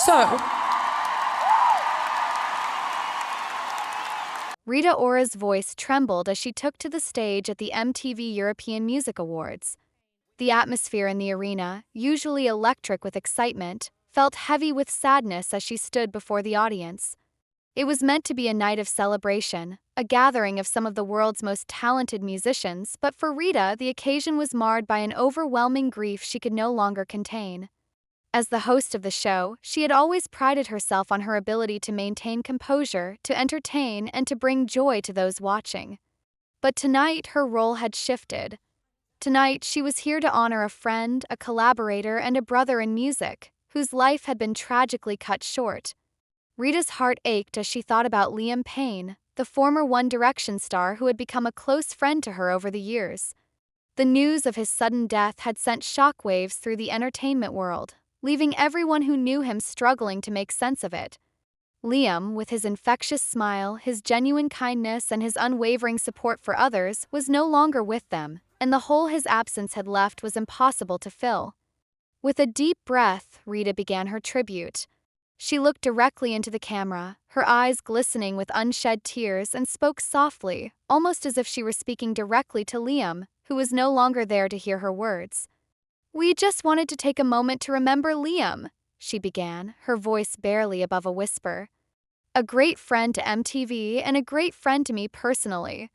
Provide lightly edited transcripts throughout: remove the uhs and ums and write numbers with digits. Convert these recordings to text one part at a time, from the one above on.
So, Rita Ora's voice trembled as she took to the stage at the MTV European Music Awards. The atmosphere in the arena, usually electric with excitement, felt heavy with sadness as she stood before the audience. It was meant to be a night of celebration, a gathering of some of the world's most talented musicians, but for Rita, the occasion was marred by an overwhelming grief she could no longer contain. As the host of the show, she had always prided herself on her ability to maintain composure, to entertain, and to bring joy to those watching. But tonight, her role had shifted. Tonight, she was here to honor a friend, a collaborator, and a brother in music, whose life had been tragically cut short. Rita's heart ached as she thought about Liam Payne, the former One Direction star who had become a close friend to her over the years. The news of his sudden death had sent shockwaves through the entertainment world, leaving everyone who knew him struggling to make sense of it. Liam, with his infectious smile, his genuine kindness, and his unwavering support for others, was no longer with them, and the hole his absence had left was impossible to fill. With a deep breath, Rita began her tribute. She looked directly into the camera, her eyes glistening with unshed tears, and spoke softly, almost as if she were speaking directly to Liam, who was no longer there to hear her words. "We just wanted to take a moment to remember Liam," she began, her voice barely above a whisper. "A great friend to MTV and a great friend to me personally."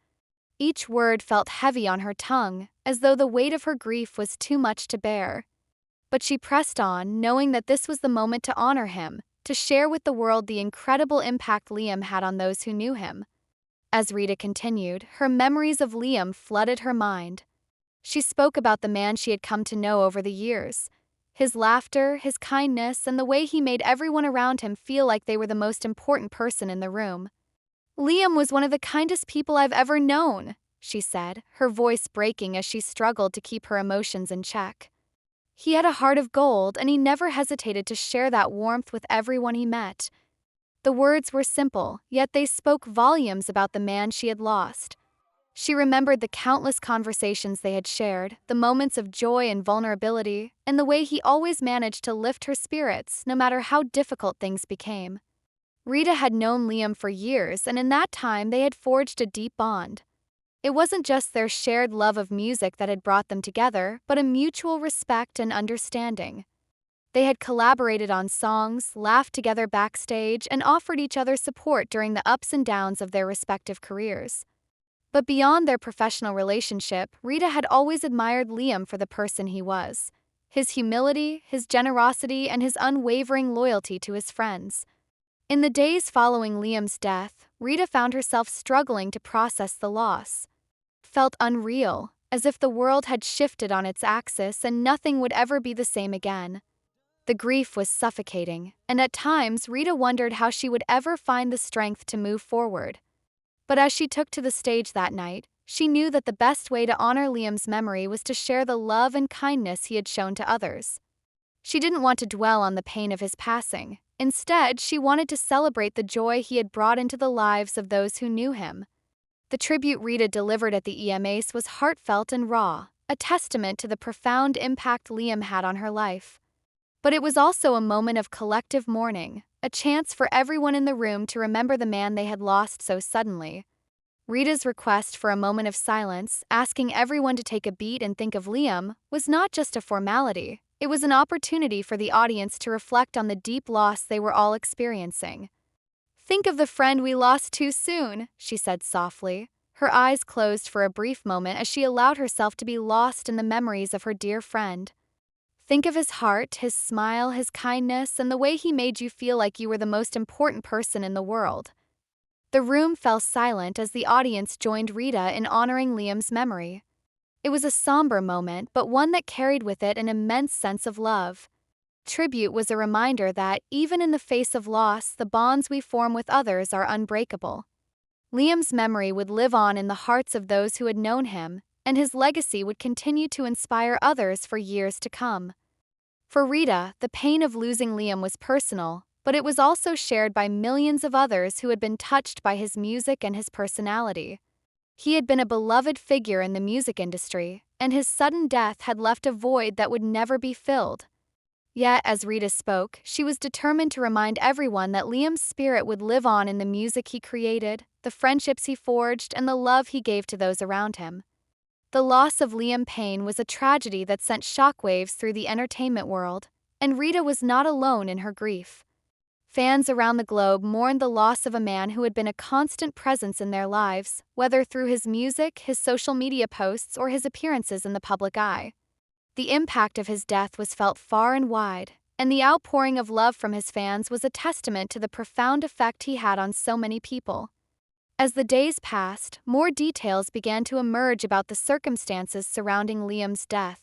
Each word felt heavy on her tongue, as though the weight of her grief was too much to bear. But she pressed on, knowing that this was the moment to honor him, to share with the world the incredible impact Liam had on those who knew him. As Rita continued, her memories of Liam flooded her mind. She spoke about the man she had come to know over the years. His laughter, his kindness, and the way he made everyone around him feel like they were the most important person in the room. "Liam was one of the kindest people I've ever known," she said, her voice breaking as she struggled to keep her emotions in check. "He had a heart of gold, and he never hesitated to share that warmth with everyone he met." The words were simple, yet they spoke volumes about the man she had lost. She remembered the countless conversations they had shared, the moments of joy and vulnerability, and the way he always managed to lift her spirits, no matter how difficult things became. Rita had known Liam for years, and in that time they had forged a deep bond. It wasn't just their shared love of music that had brought them together, but a mutual respect and understanding. They had collaborated on songs, laughed together backstage, and offered each other support during the ups and downs of their respective careers. But beyond their professional relationship, Rita had always admired Liam for the person he was. His humility, his generosity, and his unwavering loyalty to his friends. In the days following Liam's death, Rita found herself struggling to process the loss. It felt unreal, as if the world had shifted on its axis and nothing would ever be the same again. The grief was suffocating, and at times Rita wondered how she would ever find the strength to move forward. But as she took to the stage that night, she knew that the best way to honor Liam's memory was to share the love and kindness he had shown to others. She didn't want to dwell on the pain of his passing. Instead, she wanted to celebrate the joy he had brought into the lives of those who knew him. The tribute Rita delivered at the EMAs was heartfelt and raw, a testament to the profound impact Liam had on her life. But it was also a moment of collective mourning, a chance for everyone in the room to remember the man they had lost so suddenly. Rita's request for a moment of silence, asking everyone to take a beat and think of Liam, was not just a formality. It was an opportunity for the audience to reflect on the deep loss they were all experiencing. "Think of the friend we lost too soon," she said softly. Her eyes closed for a brief moment as she allowed herself to be lost in the memories of her dear friend. "Think of his heart, his smile, his kindness, and the way he made you feel like you were the most important person in the world." The room fell silent as the audience joined Rita in honoring Liam's memory. It was a somber moment, but one that carried with it an immense sense of love. Tribute was a reminder that, even in the face of loss, the bonds we form with others are unbreakable. Liam's memory would live on in the hearts of those who had known him, and his legacy would continue to inspire others for years to come. For Rita, the pain of losing Liam was personal, but it was also shared by millions of others who had been touched by his music and his personality. He had been a beloved figure in the music industry, and his sudden death had left a void that would never be filled. Yet, as Rita spoke, she was determined to remind everyone that Liam's spirit would live on in the music he created, the friendships he forged, and the love he gave to those around him. The loss of Liam Payne was a tragedy that sent shockwaves through the entertainment world, and Rita was not alone in her grief. Fans around the globe mourned the loss of a man who had been a constant presence in their lives, whether through his music, his social media posts, or his appearances in the public eye. The impact of his death was felt far and wide, and the outpouring of love from his fans was a testament to the profound effect he had on so many people. As the days passed, more details began to emerge about the circumstances surrounding Liam's death.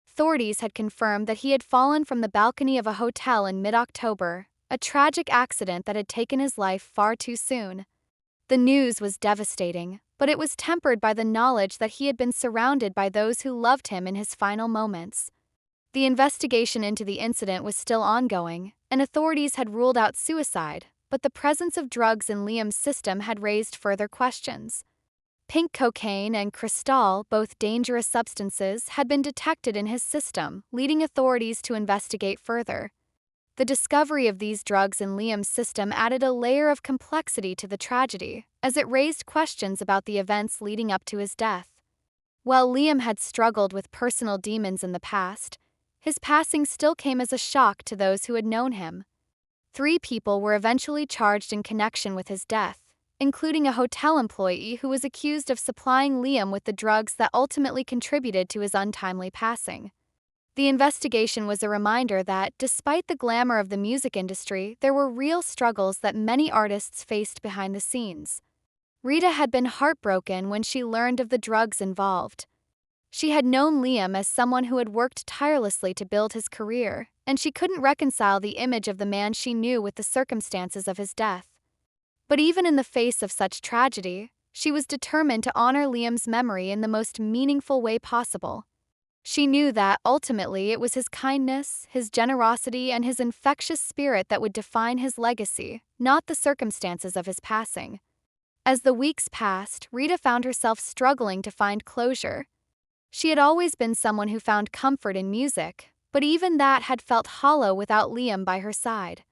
Authorities had confirmed that he had fallen from the balcony of a hotel in mid-October, a tragic accident that had taken his life far too soon. The news was devastating, but it was tempered by the knowledge that he had been surrounded by those who loved him in his final moments. The investigation into the incident was still ongoing, and authorities had ruled out suicide, but the presence of drugs in Liam's system had raised further questions. Pink cocaine and crystal, both dangerous substances, had been detected in his system, leading authorities to investigate further. The discovery of these drugs in Liam's system added a layer of complexity to the tragedy, as it raised questions about the events leading up to his death. While Liam had struggled with personal demons in the past, his passing still came as a shock to those who had known him. 3 people were eventually charged in connection with his death, including a hotel employee who was accused of supplying Liam with the drugs that ultimately contributed to his untimely passing. The investigation was a reminder that, despite the glamour of the music industry, there were real struggles that many artists faced behind the scenes. Rita had been heartbroken when she learned of the drugs involved. She had known Liam as someone who had worked tirelessly to build his career, and she couldn't reconcile the image of the man she knew with the circumstances of his death. But even in the face of such tragedy, she was determined to honor Liam's memory in the most meaningful way possible. She knew that, ultimately, it was his kindness, his generosity, and his infectious spirit that would define his legacy, not the circumstances of his passing. As the weeks passed, Rita found herself struggling to find closure. She had always been someone who found comfort in music, but even that had felt hollow without Liam by her side.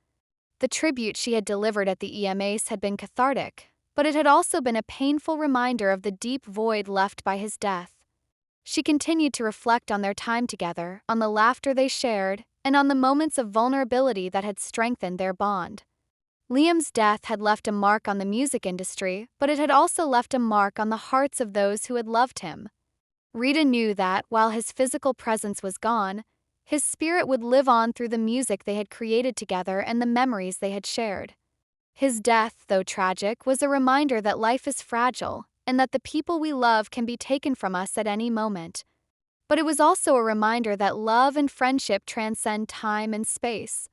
The tribute she had delivered at the EMAs had been cathartic, but it had also been a painful reminder of the deep void left by his death. She continued to reflect on their time together, on the laughter they shared, and on the moments of vulnerability that had strengthened their bond. Liam's death had left a mark on the music industry, but it had also left a mark on the hearts of those who had loved him. Rita knew that, while his physical presence was gone, his spirit would live on through the music they had created together and the memories they had shared. His death, though tragic, was a reminder that life is fragile and that the people we love can be taken from us at any moment. But it was also a reminder that love and friendship transcend time and space.